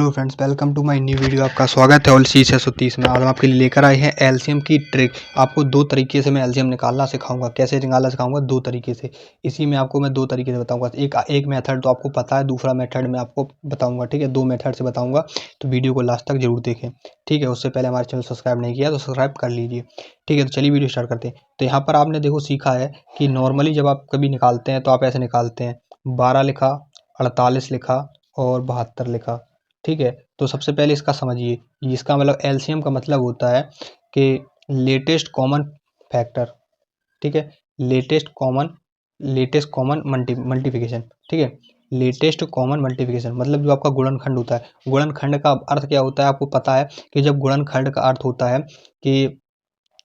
Hello friends, welcome to my new video. आपका स्वागत है OLC 630 में। आज हम आपके लिए लेकर आए हैं एलसीएम की ट्रिक। आपको दो तरीके से मैं एलसीएम निकालना सिखाऊंगा। कैसे निकालना सिखाऊंगा? दो तरीके से। इसी में आपको मैं दो तरीके से बताऊंगा। एक मेथड तो आपको पता है, दूसरा मेथड मैं आपको बताऊंगा। ठीक है, दो मेथड से बताऊंगा, तो वीडियो को लास्ट तक जरूर देखें। ठीक है, उससे पहले हमारे चैनल सब्सक्राइब नहीं किया तो सब्सक्राइब कर लीजिए। ठीक है, तो चलिए वीडियो स्टार्ट करते हैं। तो यहाँ पर आपने देखो सीखा है कि नॉर्मली जब आप कभी निकालते हैं तो आप ऐसे निकालते हैं, 12 लिखा, 48 लिखा और 72 लिखा। ठीक है, तो सबसे पहले इसका समझिए। इसका मतलब एलसीएम का मतलब होता है कि लेटेस्ट कॉमन फैक्टर। ठीक है, लेटेस्ट कॉमन मल्टीप्लिकेशन। ठीक है, लेटेस्ट कॉमन मल्टीप्लिकेशन मतलब जो आपका गुणनखंड होता है। गुणनखंड का अर्थ क्या होता है आपको पता है कि जब गुणनखंड का अर्थ होता है कि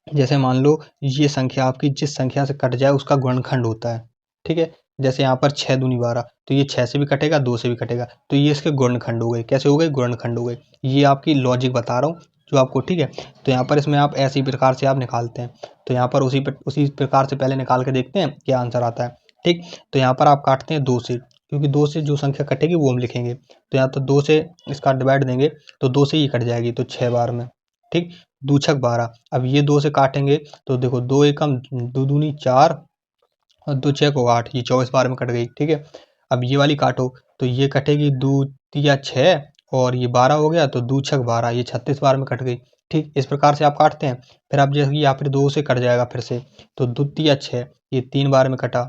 जैसे मान लो ये संख्या आपकी जिस संख्या से कट जाए उसका गुणनखंड होता है। ठीक है, जैसे यहाँ पर 6 दूनी 12, तो ये 6 से भी कटेगा, 2 से भी कटेगा, तो ये इसके गुणनखंड हो गए। कैसे हो गए? गुणनखंड हो गए। ये आपकी लॉजिक बता रहा हूँ जो आपको। ठीक है, तो यहाँ पर इसमें आप ऐसी प्रकार से आप निकालते हैं। तो यहाँ पर उसी प्रकार से पहले निकाल के देखते हैं क्या आंसर आता है। ठीक, तो यहाँ पर आप काटते हैं 2 से, क्योंकि 2 से जो संख्या कटेगी वो हम लिखेंगे। तो यहाँ तो 2 से इसका डिवाइड देंगे तो 2 से ही कट जाएगी, तो 6 बार में। ठीक, 2 छक 12। अब ये 2 से काटेंगे तो देखो 2 एकम 2 दूनी 4 और 2 छः को 8, ये 24 बार में कट गई। ठीक है, अब ये वाली काटो तो ये कटेगी 2 तिया 6 और ये 12 हो गया, तो 2 छक 12, ये 36 बार में कट गई। ठीक, इस प्रकार से आप काटते हैं। फिर आप जैसे यहाँ फिर 2 से कट जाएगा फिर से, तो 2 तिया 6, ये 3 बार में कटा।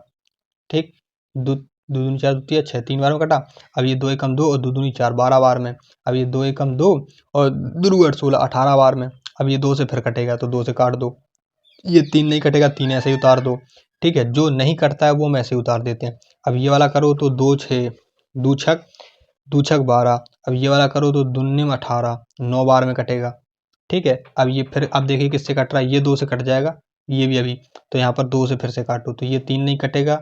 ठीक, दो दो दूनी 4, 2 तिया 6, 3 बार में कटा। अब ये 2 एकम 2 और 2 दूनी 4, 12 बार में। अब ये 2 एकम 2 और 2 8 16, 18 बार में। अब ये 2 से फिर कटेगा तो 2 से काट दो। ये 3 नहीं कटेगा, 3 ऐसे ही उतार दो। ठीक है, जो नहीं कटता है वो हम ऐसे ही उतार देते हैं। अब ये वाला करो तो 2 6, 2 छक 12। अब ये वाला करो तो दुन्नी 18, 9 बार में कटेगा। ठीक है, अब ये फिर अब देखिए किससे कट रहा है, ये 2 से कट जाएगा, ये भी अभी। तो यहाँ पर 2 से फिर से काटो तो ये 3 नहीं कटेगा,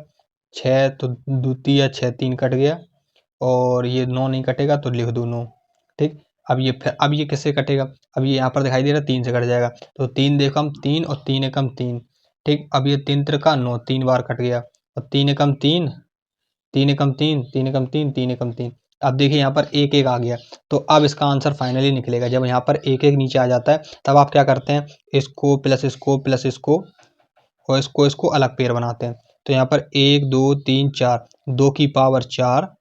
6 तो 2 तिया 6, 3 कट गया और ये 9 नहीं कटेगा तो लिख दो 9। ठीक, अब ये किससे कटेगा? अब ये यहाँ पर दिखाई दे रहा है 3 से कट जाएगा, तो 3 एकम 3 और 3 एकम 3। ठीक, अब ये 3 त्रिका 9, 3 बार कट गया और 3 एकम 3, 3 एकम 3, 3 एकम 3, 3 एकम 3। अब देखिए यहाँ पर एक एक आ गया, तो अब इसका आंसर फाइनली निकलेगा। जब यहाँ पर एक एक नीचे आ जाता है तब आप क्या करते हैं, इसको प्लस इसको प्लस इसको और इसको अलग पेयर बनाते हैं। तो यहाँ पर 1 2 3 4, 2 की पावर 4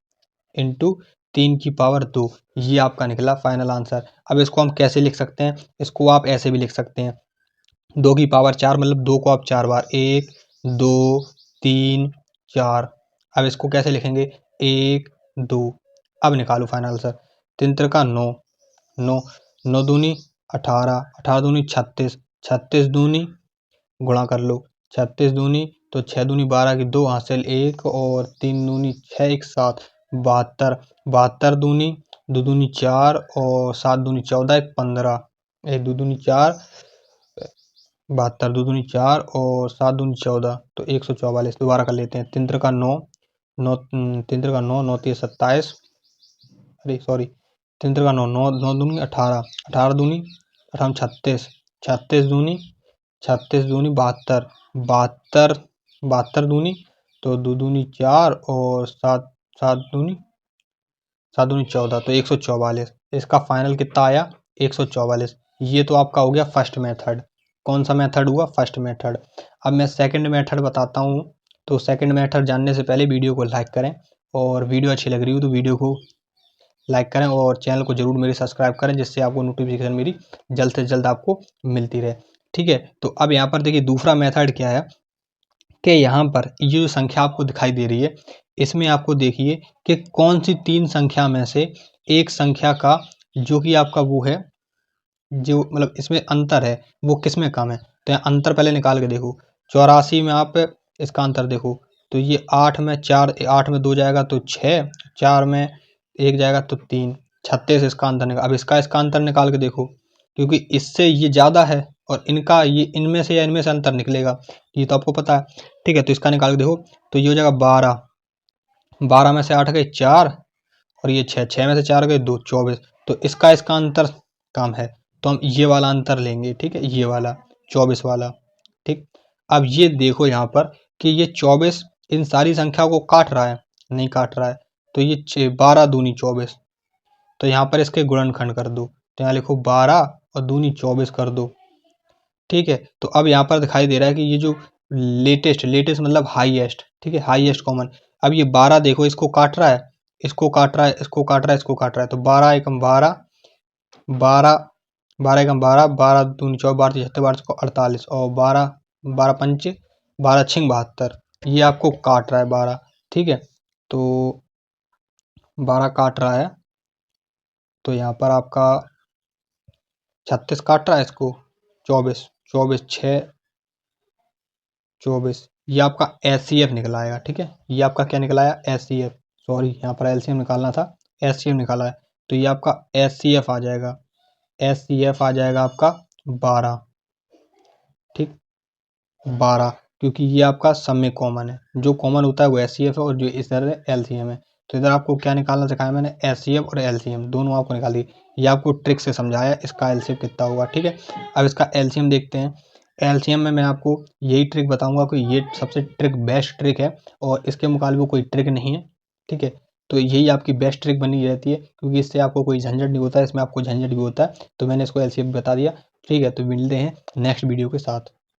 इंटू 3 की पावर 2, ये आपका निकला फाइनल आंसर। अब इसको हम कैसे लिख सकते हैं? इसको आप ऐसे भी लिख सकते हैं, 2 की पावर 4 मतलब 2 को आप 4 बार, 1 2 3 4। अब इसको कैसे लिखेंगे? 1 2। अब निकालो फाइनल आंसर। 3 त्रिका 9, 9 9 दूनी 18, 18 दूनी 36, 36 दूनी गुणा कर लो, 36 दूनी तो 6 दूनी 12 की 2 हासिल 1 और 3 दूनी 6 1 7, 72, 72 दूनी 2 दूनी 4 और 7 दूनी 14 1 15, 1 2 दूनी 4, 72 2 दूनी 4 और 7 दूनी 14, तो 144। दोबारा कर लेते हैं। 3 त्रिका 9, 9 3 त्रिका 9, 9 तिया 27, अरे सॉरी, 3 त्रिका 9, 9 9 दूनी 18, 18 दूनी 18 36, 36 दूनी 36 दूनी 72, 72 72 दूनी तो 2 दूनी 4 और 7 7 दूनी 14, तो 144। इसका फाइनल कितना आया? 144। ये तो आपका हो गया फर्स्ट मेथड। कौन सा मेथड हुआ? First method. अब मैं सेकंड मेथड बताता हूँ। तो सेकंड मेथड जानने से पहले वीडियो को लाइक करें, और वीडियो अच्छी लग रही हो तो वीडियो को लाइक करें और चैनल को जरूर मेरे सब्सक्राइब करें, जिससे आपको नोटिफिकेशन मेरी जल्द से जल्द आपको मिलती रहे। ठीक है, तो अब यहाँ पर देखिए दूसरा मेथड क्या है कि यहाँ पर ये जो संख्या आपको दिखाई दे रही है, इसमें आपको देखिए कि कौन सी 3 संख्या में से एक संख्या का जो कि आपका वो है, जो मतलब इसमें अंतर है वो किस में कम है। तो यहाँ अंतर पहले निकाल के देखो। 84 में आप इसका अंतर देखो, तो ये 8 में 4, 8 में 2 जाएगा तो 6, 4 में 1 जाएगा तो 3, 36 इसका अंतर निकाल। अब इसका अंतर निकाल के देखो, क्योंकि इससे ये ज़्यादा है और इनका ये इनमें से या इनमें से अंतर निकलेगा, ये तो आपको पता है। ठीक है, तो इसका निकाल के देखो, तो ये हो जाएगा 12, 12 में से 8 गए 4 और ये 6, 6 में से 4 गए 2, 24। तो इसका अंतर कम है, तो हम ये वाला अंतर लेंगे। ठीक है, ये वाला 24 वाला। ठीक, अब ये देखो यहाँ पर कि ये 24 इन सारी संख्या को काट रहा है, नहीं काट रहा है, तो ये 12 दूनी 24, तो यहाँ पर इसके गुणनखंड कर दो, तो यहाँ लिखो 12 और दूनी 24 कर दो। ठीक है, तो अब यहाँ पर दिखाई दे रहा है कि ये जो लेटेस्ट मतलब हाईएस्ट, ठीक है, हाईएस्ट कॉमन। अब ये 12 देखो, इसको काट रहा है, इसको काट रहा है, इसको काट रहा है, इसको काट रहा है, तो 12 एकम 12, 12 12 एकम 12, 12 दूनी 24, 12 76, 12 48 और 12 12 पंच 12 छिंग 72, ये आपको काट रहा है 12। ठीक है, तो 12 काट रहा है, तो यहाँ पर आपका 36 काट रहा है इसको, 24 24 6 24, ये आपका SCF निकला आएगा। ठीक है, ये आपका क्या निकला आया, SCF, सॉरी यहाँ पर LCM निकालना था, SCF निकाला है, तो ये आपका SCF आ जाएगा, SCF आ जाएगा आपका 12। ठीक, 12, क्योंकि ये आपका सब में कॉमन है, जो कॉमन होता है वो SCF है और जो इस तरह LCM है। तो इधर आपको क्या निकालना सिखाया मैंने, SCF और LCM दोनों आपको निकाल दी, ये आपको ट्रिक से समझाया इसका LCM कितना होगा। ठीक है, अब इसका LCM देखते हैं। LCM में मैं आपको यही ट्रिक बताऊंगा कि ये सबसे बेस्ट ट्रिक है और इसके मुकाबले कोई ट्रिक नहीं है। ठीक है, तो यही आपकी बेस्ट ट्रिक बनी रहती है, क्योंकि इससे आपको कोई झंझट नहीं होता है, इसमें आपको झंझट भी होता है, तो मैंने इसको LCM बता दिया। ठीक है, तो मिलते हैं नेक्स्ट वीडियो के साथ।